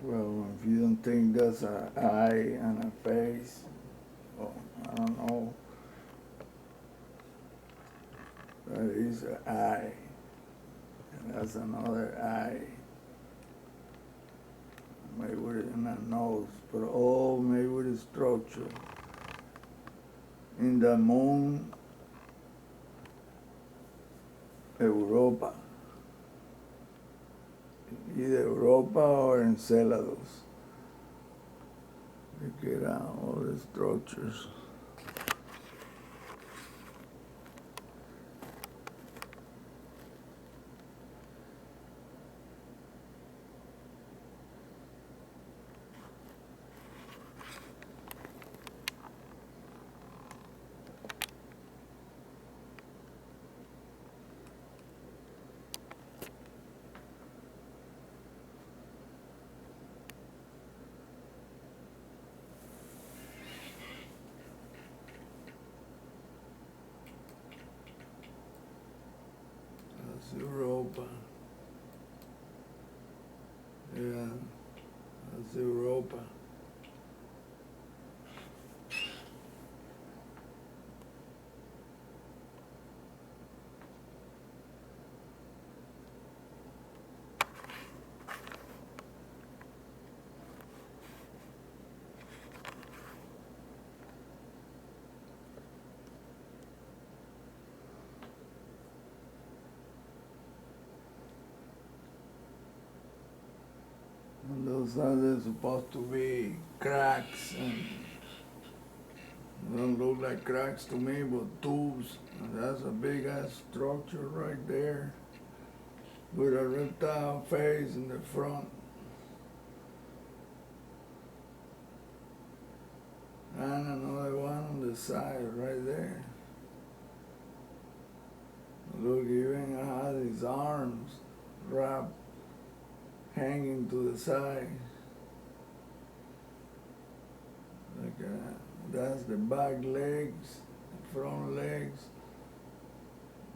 Well, if you don't think that's an eye and a face, well, I don't know. That is an eye, and that's another eye. Maybe with it in a nose, but all made with a structure. In the moon, Europa. Either Europa or Enceladus. You get out all the structures. That's Europa. Yeah, that's Europa. And those are supposed to be cracks, and don't look like cracks to me, but tubes. And that's a big ass structure right there with a reptile face in the front. And another one on the side right there. Look, even has his arms wrapped, hanging to the side. Like that's the back legs, front legs.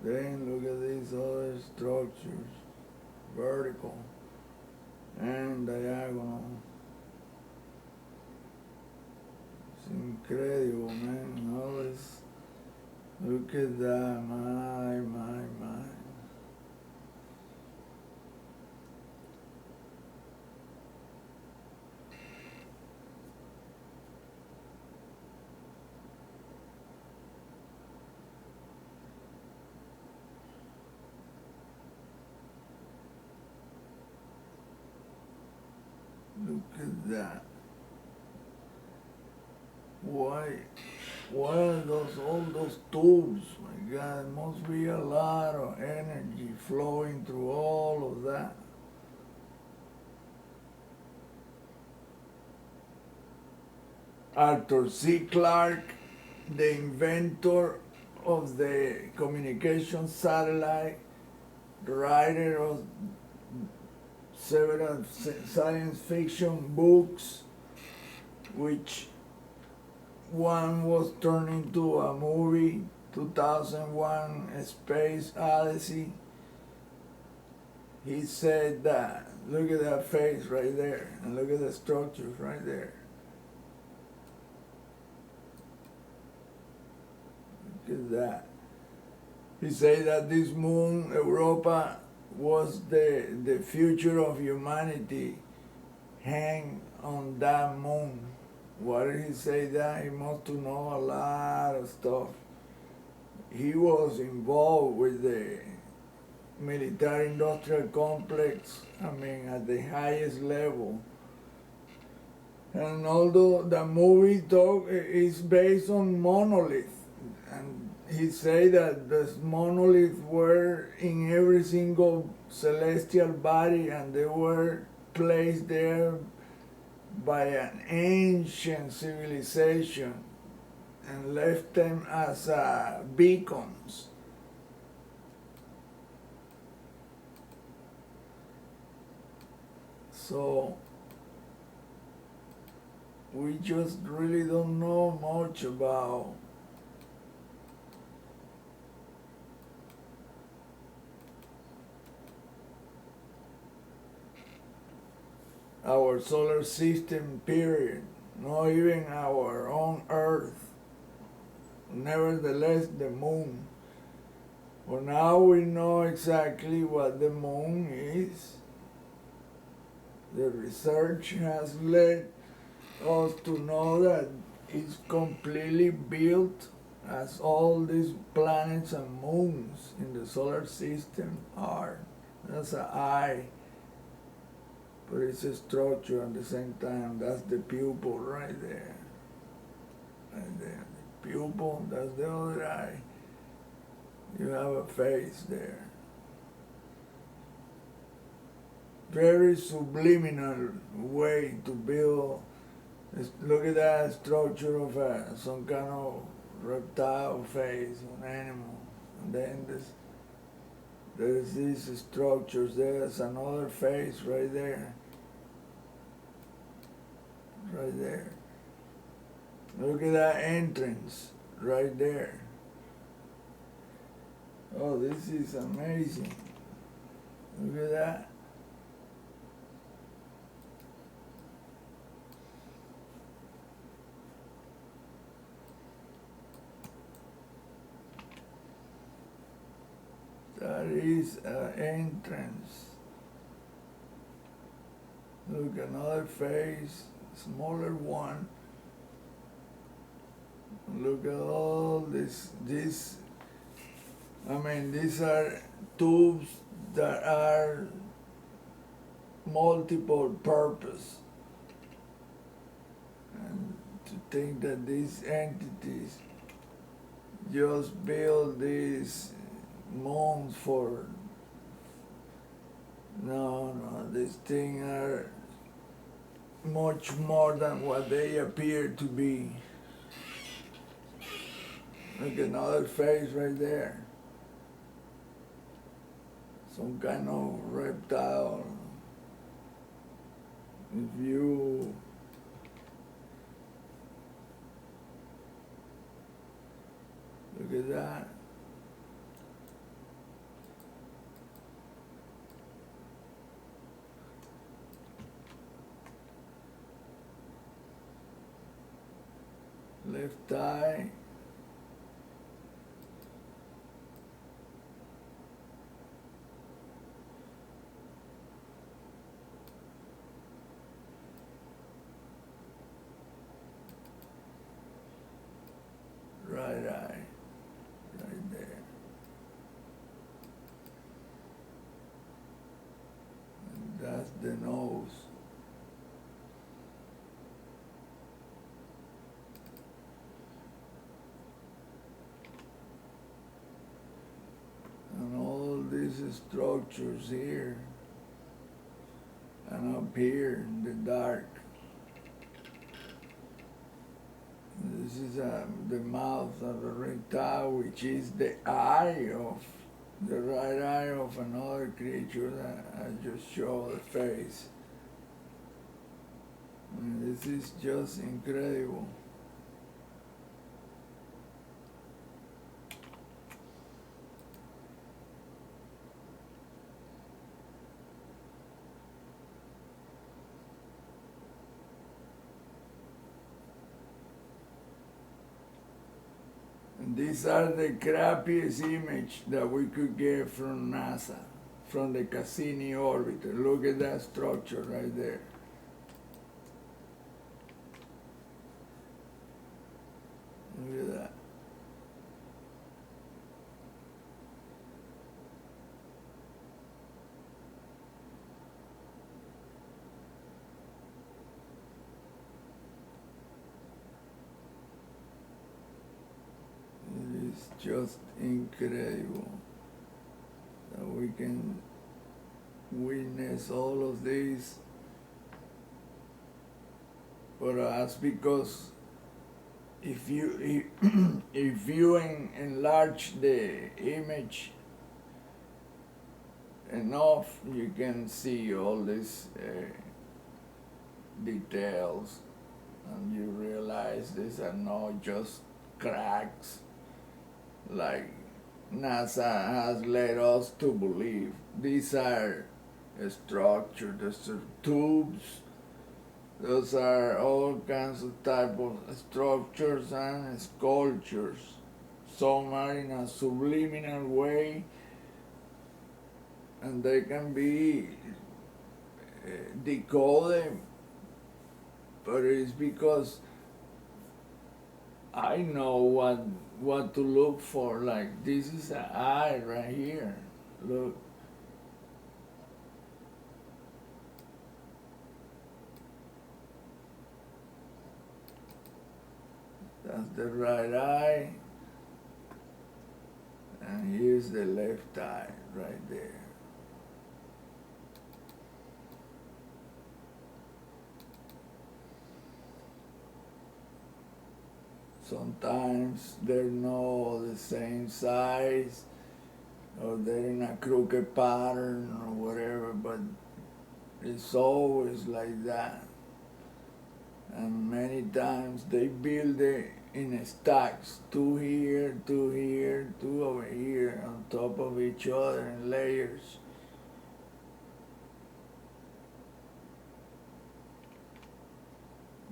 Then look at these other structures, vertical and diagonal. It's incredible, man. All this, look at that, my. Look at that. Why are all those tubes? My God, there must be a lot of energy flowing through all of that. Arthur C. Clarke, the inventor of the communication satellite, writer of several science fiction books, which one was turned into a movie, 2001: A Space Odyssey. He said that, look at that face right there, and look at the structures right there. Look at that. He said that this moon, Europa, was the future of humanity hang on that moon. Why did he say that? He must know a lot of stuff. He was involved with the military industrial complex, I mean, at the highest level. And although the movie talk is based on monolith, and he said that the monoliths were in every single celestial body, and they were placed there by an ancient civilization and left them as beacons. So we just really don't know much about our solar system, period. Not even our own Earth. Nevertheless, the moon. For now we know exactly what the moon is. The research has led us to know that it's completely built as all these planets and moons in the solar system are. That's an eye, but it's a structure at the same time. That's the pupil right there. Right there. The pupil, that's the other eye. You have a face there. Very subliminal way to build. Look at that structure of some kind of reptile face, an animal. And then there's these structures. There's another face right there. Right there. Look at that entrance right there. Oh, this is amazing. Look at that. That is an entrance. Look, another face, smaller one. Look at all this. I mean, these are tubes that are multiple purpose. And to think that these entities just build these moons for, no, these things are much more than what they appear to be. Look, another face right there. Some kind of reptile. If you look at that. Left eye. Right eye, right there. And that's the nose. And all these structures here and up here in the dark. This is the mouth of a reptile, which is the eye of the right eye of another creature that I just showed the face. And this is just incredible. These are the crappiest image that we could get from NASA, from the Cassini orbiter. Look at that structure right there. Look at that. It's just incredible that we can witness all of this for us, because if you if you enlarge the image enough, you can see all these details, and you realize these are not just cracks like NASA has led us to believe. These are structures, these are tubes Those are all kinds of type of structures and sculptures. Some are in a subliminal way, and they can be decoded, but it's because I know what to look for. Like, this is an eye right here. Look. That's the right eye, and here's the left eye right there. Sometimes they're not the same size, or they're in a crooked pattern or whatever, but it's always like that. And many times they build it in stacks, two here, two over here, on top of each other in layers.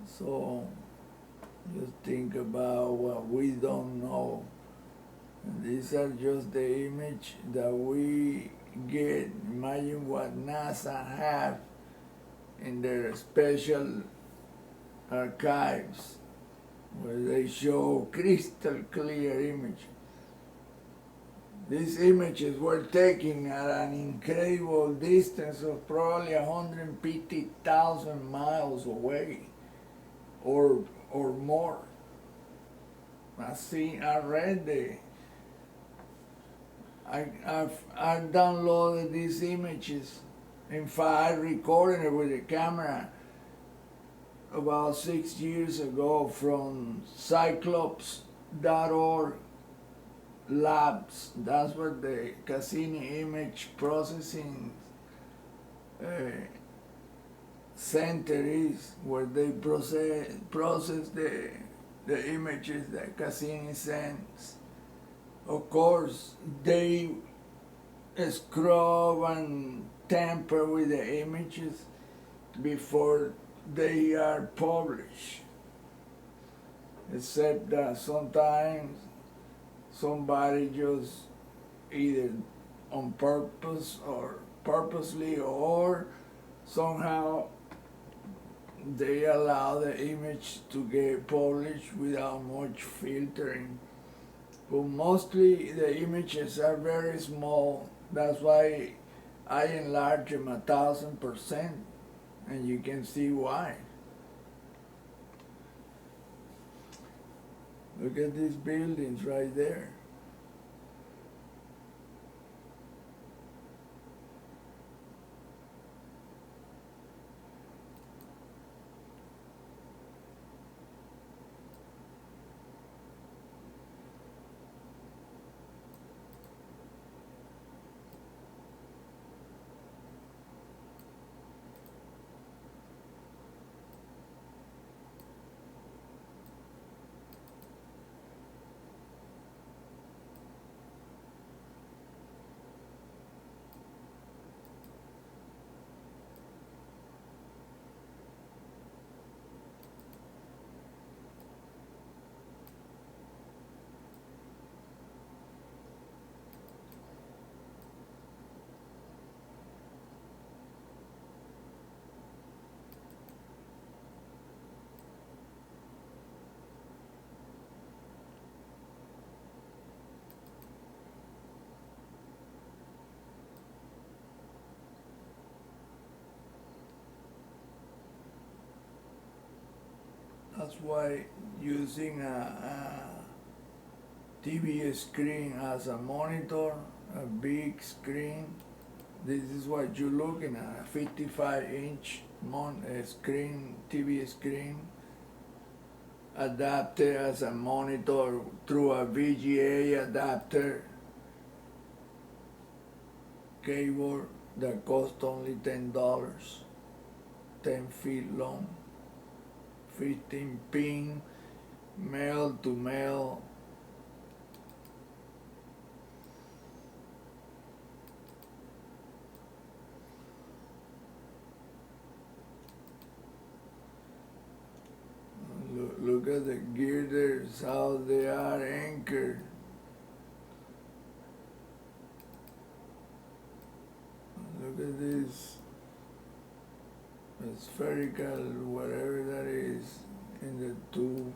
So just think about what we don't know. And these are just the image that we get. Imagine what NASA have in their special archives, where they show crystal clear image. These images were taken at an incredible distance of probably 150,000 miles away, or more. I read I downloaded these images. In fact, I recorded it with a camera about 6 years ago from Cyclops.org labs. That's what the Cassini image processing center is, where they process the images that Cassini sends. Of course, they scrub and tamper with the images before they are published, except that sometimes somebody just either on purpose or purposely or somehow they allow the image to get published without much filtering. But mostly the images are very small. That's why I enlarge them 1,000%, and you can see why. Look at these buildings right there. That's why using a TV screen as a monitor, a big screen, this is what you're looking at, a 55-inch screen, TV screen, adapted as a monitor through a VGA adapter cable that cost only $10, 10 feet long, 15 pin, male to male. at the girders, how they are anchored. Look at this spherical, whatever that is, in the tube.